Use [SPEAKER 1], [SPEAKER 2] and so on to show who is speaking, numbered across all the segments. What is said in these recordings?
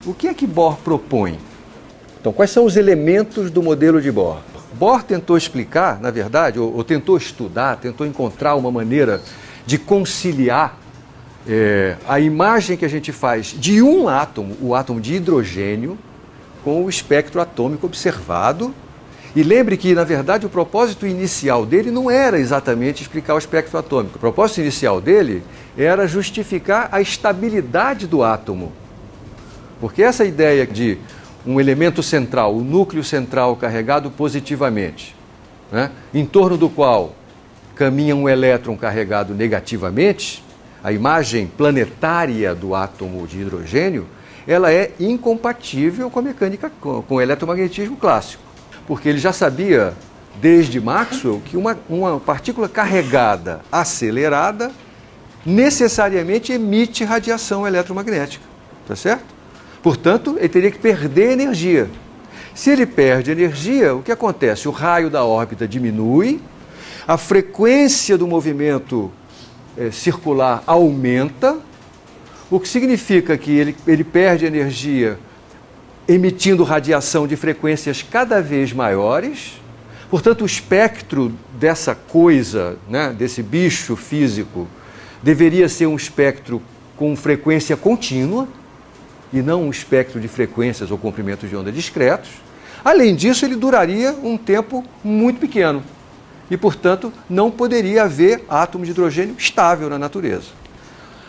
[SPEAKER 1] O que é que Bohr propõe? Então, quais são os elementos do modelo de Bohr? Bohr tentou explicar, na verdade, ou tentou estudar, tentou encontrar uma maneira de conciliar a imagem que a gente faz de um átomo, o átomo de hidrogênio, com o espectro atômico observado. E lembre que, na verdade, o propósito inicial dele não era exatamente explicar o espectro atômico. O propósito inicial dele era justificar a estabilidade do átomo. Porque essa ideia de um elemento central, o núcleo central carregado positivamente, né, em torno do qual caminha um elétron carregado negativamente, a imagem planetária do átomo de hidrogênio, ela é incompatível com a mecânica, com o eletromagnetismo clássico. Porque ele já sabia, desde Maxwell, que uma partícula carregada acelerada necessariamente emite radiação eletromagnética, tá certo? Portanto, ele teria que perder energia. Se ele perde energia, o que acontece? O raio da órbita diminui, a frequência do movimento circular aumenta, o que significa que ele perde energia emitindo radiação de frequências cada vez maiores. Portanto, o espectro dessa coisa, né, desse bicho físico, deveria ser um espectro com frequência contínua, e não um espectro de frequências ou comprimentos de onda discretos. Além disso, ele duraria um tempo muito pequeno e, portanto, não poderia haver átomo de hidrogênio estável na natureza.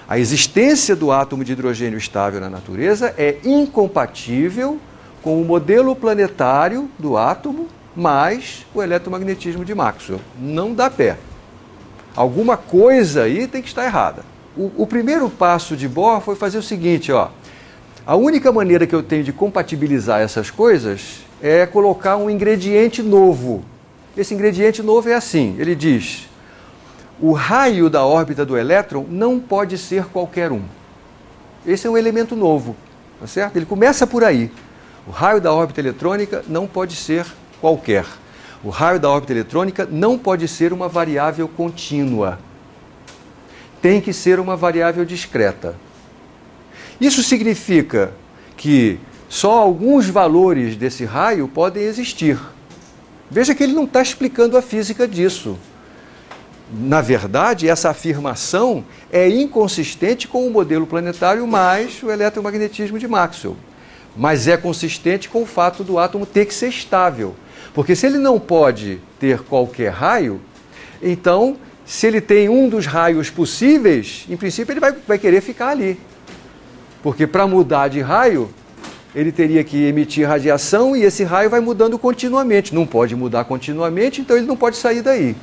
[SPEAKER 1] A existência do átomo de hidrogênio estável na natureza é incompatível com o modelo planetário do átomo mais o eletromagnetismo de Maxwell. Não dá pé. Alguma coisa aí tem que estar errada. O primeiro passo de Bohr foi fazer o seguinte, ó. A única maneira que eu tenho de compatibilizar essas coisas é colocar um ingrediente novo. Esse ingrediente novo é assim, ele diz: o raio da órbita do elétron não pode ser qualquer um. Esse é um elemento novo, tá certo? Ele começa por aí. O raio da órbita eletrônica não pode ser qualquer. O raio da órbita eletrônica não pode ser uma variável contínua. Tem que ser uma variável discreta. Isso significa que só alguns valores desse raio podem existir. Veja que ele não está explicando a física disso. Na verdade, essa afirmação é inconsistente com o modelo planetário mais o eletromagnetismo de Maxwell. Mas é consistente com o fato do átomo ter que ser estável. Porque se ele não pode ter qualquer raio, então, se ele tem um dos raios possíveis, em princípio ele vai querer ficar ali. Porque para mudar de raio, ele teria que emitir radiação e esse raio vai mudando continuamente. Não pode mudar continuamente, então ele não pode sair daí.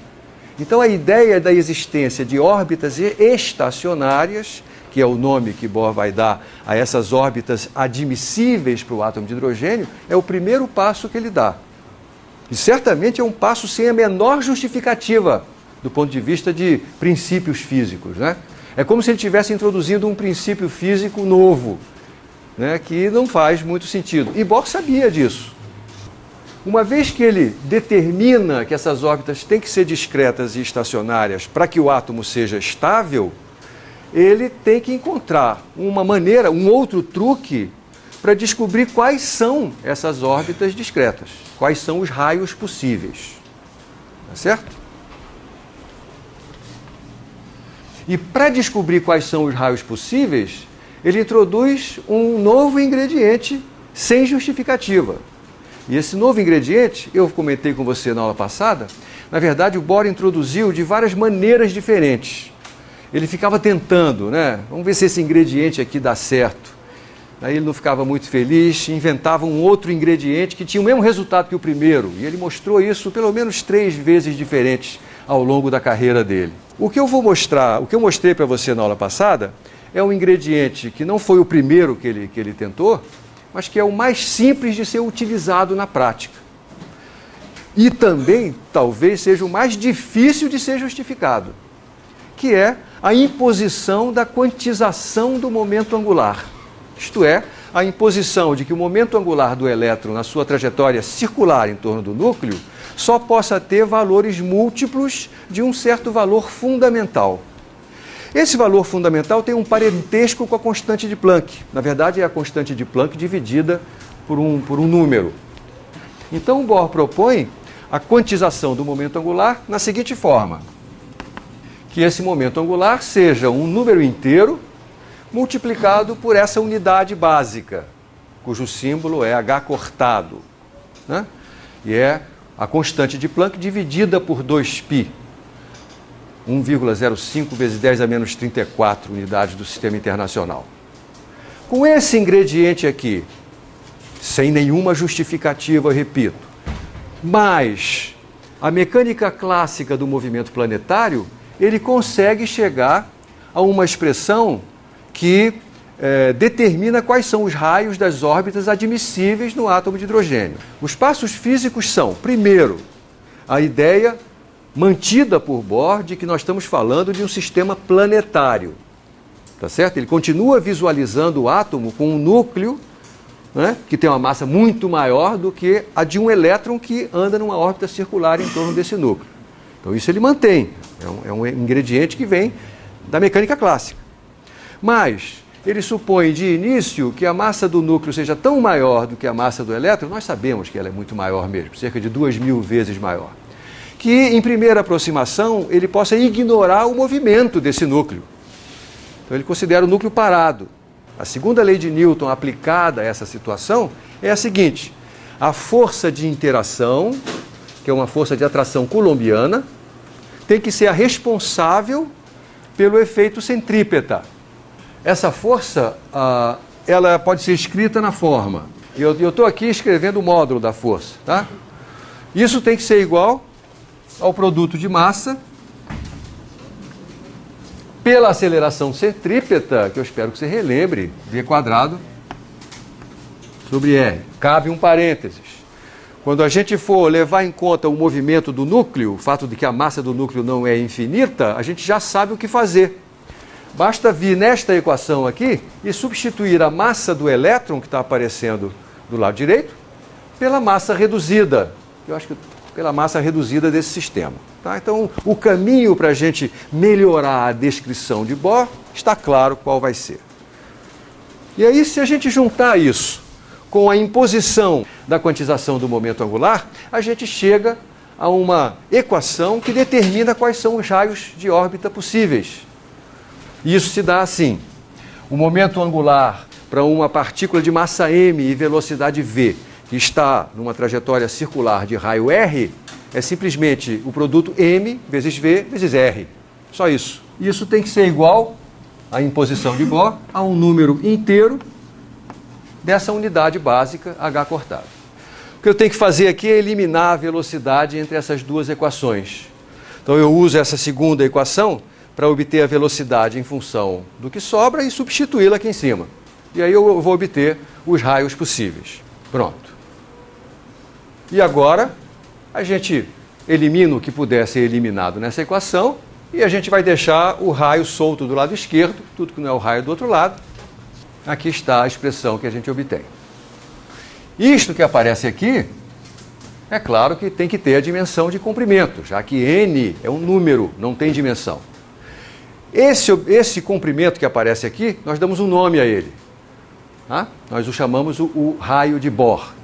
[SPEAKER 1] Então a ideia da existência de órbitas estacionárias, que é o nome que Bohr vai dar a essas órbitas admissíveis para o átomo de hidrogênio, é o primeiro passo que ele dá. E certamente é um passo sem a menor justificativa do ponto de vista de princípios físicos, né? É como se ele estivesse introduzindo um princípio físico novo, né, que não faz muito sentido. E Bohr sabia disso. Uma vez que ele determina que essas órbitas têm que ser discretas e estacionárias para que o átomo seja estável, ele tem que encontrar uma maneira, um outro truque para descobrir quais são essas órbitas discretas, quais são os raios possíveis. Tá certo? E para descobrir quais são os raios possíveis, ele introduz um novo ingrediente sem justificativa. E esse novo ingrediente, eu comentei com você na aula passada, na verdade o Bohr introduziu de várias maneiras diferentes. Ele ficava tentando, né? Vamos ver se esse ingrediente aqui dá certo. Aí ele não ficava muito feliz, inventava um outro ingrediente que tinha o mesmo resultado que o primeiro. E ele mostrou isso pelo menos 3 vezes diferentes ao longo da carreira dele. O que eu vou mostrar, o que eu mostrei para você na aula passada, é um ingrediente que não foi o primeiro que ele tentou, mas que é o mais simples de ser utilizado na prática. E também, talvez, seja o mais difícil de ser justificado, que é a imposição da quantização do momento angular. Isto é, a imposição de que o momento angular do elétron na sua trajetória circular em torno do núcleo só possa ter valores múltiplos de um certo valor fundamental. Esse valor fundamental tem um parentesco com a constante de Planck. Na verdade, é a constante de Planck dividida por um número. Então, o Bohr propõe a quantização do momento angular na seguinte forma: que esse momento angular seja um número inteiro multiplicado por essa unidade básica, cujo símbolo é h cortado, né? E é a constante de Planck dividida por 2π, 1,05 vezes 10 a menos 34 unidades do Sistema Internacional. Com esse ingrediente aqui, sem nenhuma justificativa, repito, mas a mecânica clássica do movimento planetário, ele consegue chegar a uma expressão que determina quais são os raios das órbitas admissíveis no átomo de hidrogênio. Os passos físicos são, primeiro, a ideia mantida por Bohr de que nós estamos falando de um sistema planetário. Tá certo? Ele continua visualizando o átomo com um núcleo, né, que tem uma massa muito maior do que a de um elétron que anda numa órbita circular em torno desse núcleo. Então isso ele mantém. É um ingrediente que vem da mecânica clássica. Mas ele supõe de início que a massa do núcleo seja tão maior do que a massa do elétron, nós sabemos que ela é muito maior mesmo, cerca de 2.000 vezes maior, que em primeira aproximação ele possa ignorar o movimento desse núcleo. Então ele considera o núcleo parado. A segunda lei de Newton aplicada a essa situação é a seguinte: a força de interação, que é uma força de atração coulombiana, tem que ser a responsável pelo efeito centrípeta. Essa força, ela pode ser escrita na forma. Eu estou aqui escrevendo o módulo da força, tá? Isso tem que ser igual ao produto de massa pela aceleração centrípeta, que eu espero que você relembre, v² sobre r. Cabe um parênteses. Quando a gente for levar em conta o movimento do núcleo, o fato de que a massa do núcleo não é infinita, a gente já sabe o que fazer. Basta vir nesta equação aqui e substituir a massa do elétron, que está aparecendo do lado direito, pela massa reduzida. Eu acho que pela massa reduzida desse sistema. Tá? Então, o caminho para a gente melhorar a descrição de Bohr está claro qual vai ser. E aí, se a gente juntar isso com a imposição da quantização do momento angular, a gente chega a uma equação que determina quais são os raios de órbita possíveis. Isso se dá assim: o momento angular para uma partícula de massa m e velocidade v, que está numa trajetória circular de raio r, é simplesmente o produto m vezes v vezes r. Só isso. Isso tem que ser igual, a imposição de Bohr, a um número inteiro dessa unidade básica h cortado. O que eu tenho que fazer aqui é eliminar a velocidade entre essas duas equações. Então eu uso essa segunda equação para obter a velocidade em função do que sobra e substituí-la aqui em cima. E aí eu vou obter os raios possíveis. Pronto. E agora a gente elimina o que puder ser eliminado nessa equação e a gente vai deixar o raio solto do lado esquerdo, tudo que não é o raio do outro lado. Aqui está a expressão que a gente obtém. Isto que aparece aqui, é claro que tem que ter a dimensão de comprimento, já que n é um número, não tem dimensão. Esse comprimento que aparece aqui, nós damos um nome a ele. Tá? Nós o chamamos o raio de Bohr.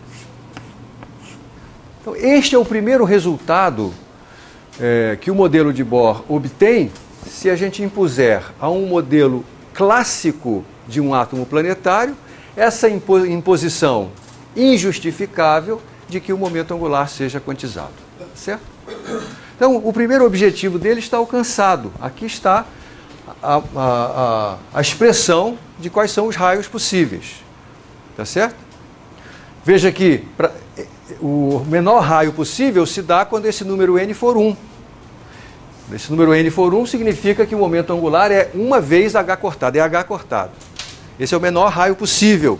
[SPEAKER 1] Então, este é o primeiro resultado que o modelo de Bohr obtém se a gente impuser a um modelo clássico de um átomo planetário essa imposição injustificável de que o momento angular seja quantizado. Certo? Então, o primeiro objetivo dele está alcançado. Aqui está a expressão de quais são os raios possíveis. Tá certo? Veja que o menor raio possível se dá quando esse número n for 1. Esse número n for 1 significa que o momento angular é uma vez h cortado, é h cortado. Esse é o menor raio possível.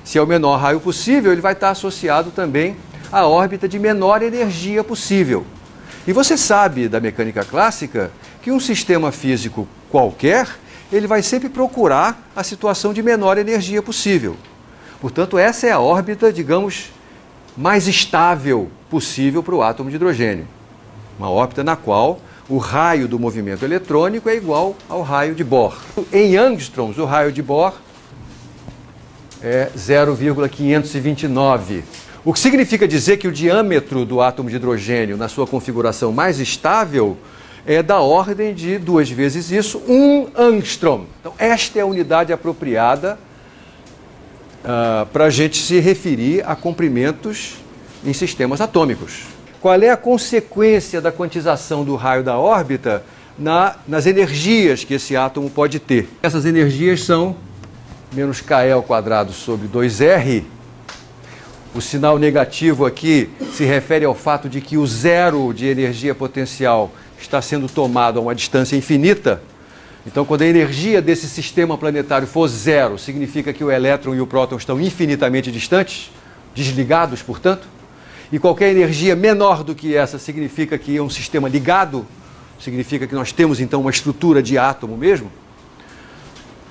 [SPEAKER 1] Se é o menor raio possível, ele vai estar associado também à órbita de menor energia possível. E você sabe da mecânica clássica que um sistema físico qualquer, ele vai sempre procurar a situação de menor energia possível. Portanto, essa é a órbita, digamos, mais estável possível para o átomo de hidrogênio. Uma órbita na qual o raio do movimento eletrônico é igual ao raio de Bohr. Em angstroms, o raio de Bohr é 0,529. O que significa dizer que o diâmetro do átomo de hidrogênio, na sua configuração mais estável, é da ordem de 2 vezes isso, 1 angstrom. Então, esta é a unidade apropriada para a gente se referir a comprimentos em sistemas atômicos. Qual é a consequência da quantização do raio da órbita nas energias que esse átomo pode ter? Essas energias são menos K² sobre 2R. O sinal negativo aqui se refere ao fato de que o zero de energia potencial está sendo tomado a uma distância infinita. Então, quando a energia desse sistema planetário for zero, significa que o elétron e o próton estão infinitamente distantes, desligados, portanto. E qualquer energia menor do que essa significa que é um sistema ligado, significa que nós temos, então, uma estrutura de átomo mesmo.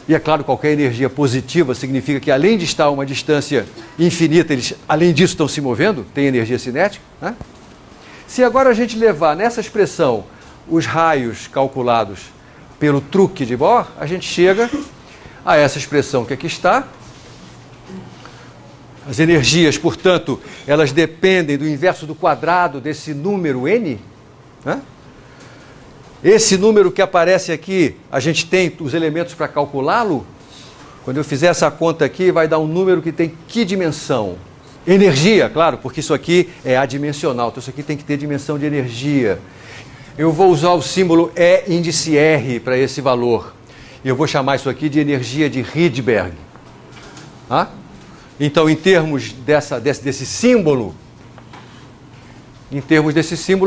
[SPEAKER 1] E, é claro, qualquer energia positiva significa que, além de estar a uma distância infinita, eles, além disso, estão se movendo, tem energia cinética, né? Se agora a gente levar nessa expressão os raios calculados pelo truque de Bohr, a gente chega a essa expressão que aqui está. As energias, portanto, elas dependem do inverso do quadrado desse número n, né? Esse número que aparece aqui, a gente tem os elementos para calculá-lo. Quando eu fizer essa conta aqui, vai dar um número que tem que dimensão? Energia, claro, porque isso aqui é adimensional, então isso aqui tem que ter dimensão de energia. Eu vou usar o símbolo E índice R para esse valor. E eu vou chamar isso aqui de energia de Rydberg. Ah? Então, em termos desse símbolo,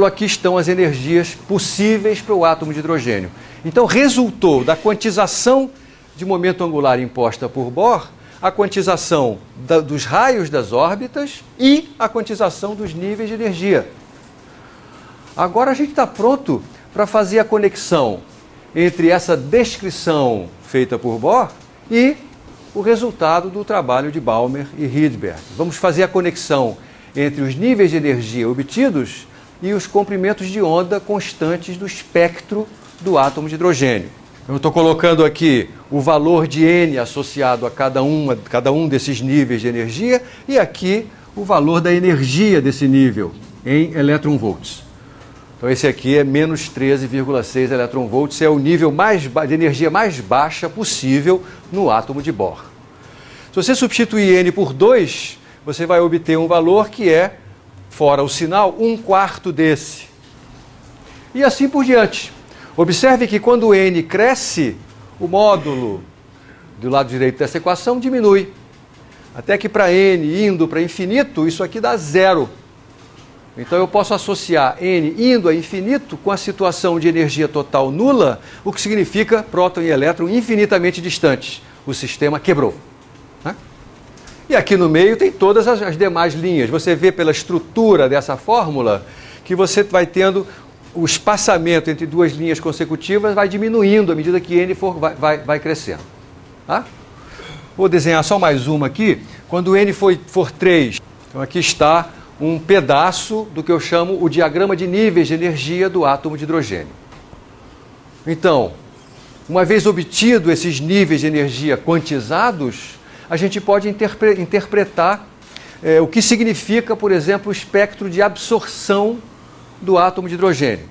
[SPEAKER 1] aqui estão as energias possíveis para o átomo de hidrogênio. Então, resultou da quantização de momento angular imposta por Bohr, a quantização dos raios das órbitas e a quantização dos níveis de energia. Agora a gente está pronto para fazer a conexão entre essa descrição feita por Bohr e o resultado do trabalho de Balmer e Rydberg. Vamos fazer a conexão entre os níveis de energia obtidos e os comprimentos de onda constantes do espectro do átomo de hidrogênio. Eu estou colocando aqui o valor de N associado a cada um desses níveis de energia e aqui o valor da energia desse nível em electronvolts. Então esse aqui é menos 13,6 electronvolts, é o nível de energia mais baixa possível no átomo de Bohr. Se você substituir N por 2, você vai obter um valor que é, fora o sinal, 1/4 desse. E assim por diante. Observe que quando N cresce, o módulo do lado direito dessa equação diminui. Até que para N indo para infinito, isso aqui dá zero. Então eu posso associar N indo a infinito com a situação de energia total nula, o que significa próton e elétron infinitamente distantes. O sistema quebrou. Né? E aqui no meio tem todas as demais linhas. Você vê pela estrutura dessa fórmula que você vai tendo o espaçamento entre duas linhas consecutivas, vai diminuindo à medida que N vai crescendo. Tá? Vou desenhar só mais uma aqui. Quando N for 3, então aqui está um pedaço do que eu chamo o diagrama de níveis de energia do átomo de hidrogênio. Então, uma vez obtido esses níveis de energia quantizados, a gente pode interpretar o que significa, por exemplo, o espectro de absorção do átomo de hidrogênio.